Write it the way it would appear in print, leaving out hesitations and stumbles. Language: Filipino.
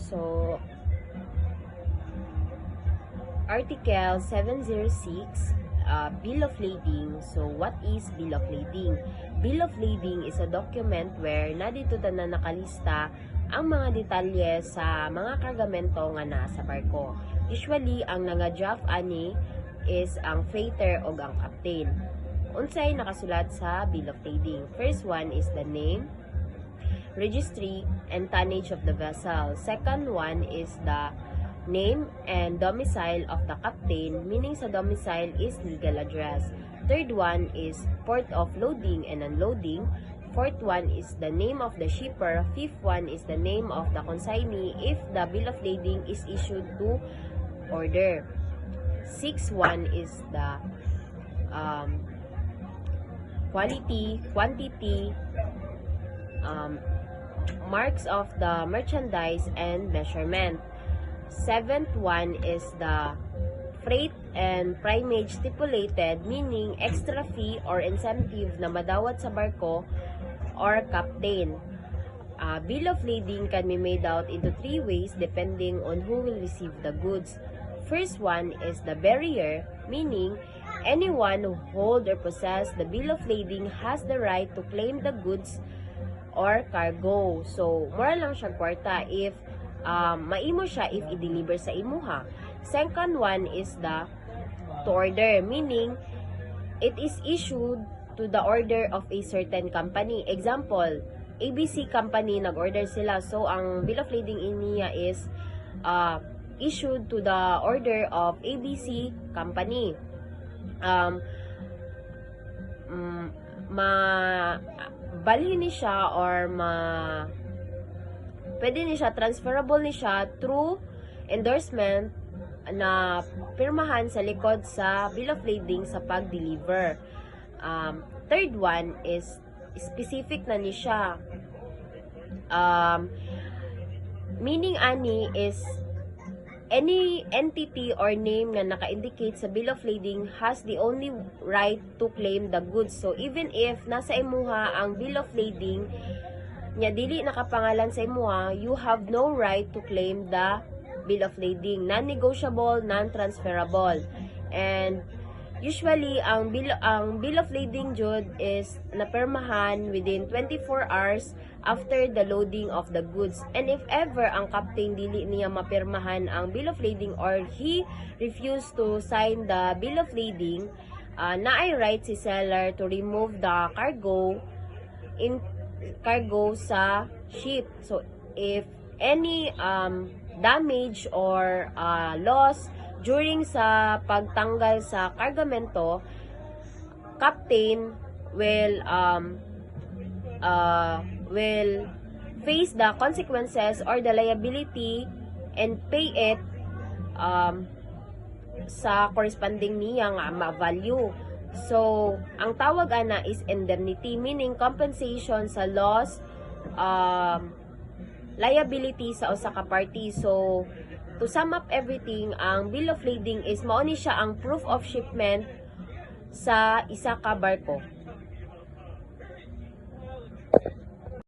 So, Article 706, Bill of Lading. So, what is Bill of Lading? Bill of Lading is a document where nadito na nakalista ang mga detalye sa mga kargamento nga nasa barko. Usually, ang nga-draft ani is ang freighter o ang captain. Unsay nakasulat sa Bill of Lading? First one is the name, registry, and tonnage of the vessel. Second one is the name and domicile of the captain, meaning sa domicile is legal address. Third one is port of loading and unloading. Fourth one is the name of the shipper. Fifth one is the name of the consignee if the bill of lading is issued to order. Sixth one is the quality, quantity, marks of the merchandise, and measurement. Seventh one is the freight and primage stipulated, meaning extra fee or incentive na madawat sa barko or captain. Bill of lading can be made out into three ways depending on who will receive the goods. First one is the bearer, meaning anyone who hold or possess the bill of lading has the right to claim the goods or cargo. So, mura lang siya kwarta if maimo siya if i-deliver sa imuha. Second one is the to order, meaning it is issued to the order of a certain company. Example, ABC company nag-order sila. So, ang bill of lading niya is issued to the order of ABC company. Balhin ni siya or pwede ni siya, transferable ni siya through endorsement na pirmahan sa likod sa bill of lading sa pag-deliver. Third one is specific na ni siya. Meaning ani is any entity or name na naka-indicate sa bill of lading has the only right to claim the goods. So even if nasa imuha ang bill of lading nya dili nakapangalan sa imuha, you have no right to claim the bill of lading. Non-negotiable, non-transferable. And usually ang bill of lading jud is napermahan within 24 hours after the loading of the goods. And if ever ang captain dili niya mapirmahan ang bill of lading or he refused to sign the bill of lading, naay right si seller to remove the cargo sa ship. So if any damage or loss during sa pagtanggal sa kargamento, captain will face the consequences or the liability and pay it sa corresponding niya nga ma-value. So, ang tawag ana is indemnity, meaning compensation sa loss, liability sa usa ka party. So, to sum up everything, ang bill of lading is mao ni siya ang proof of shipment sa isa ka barko.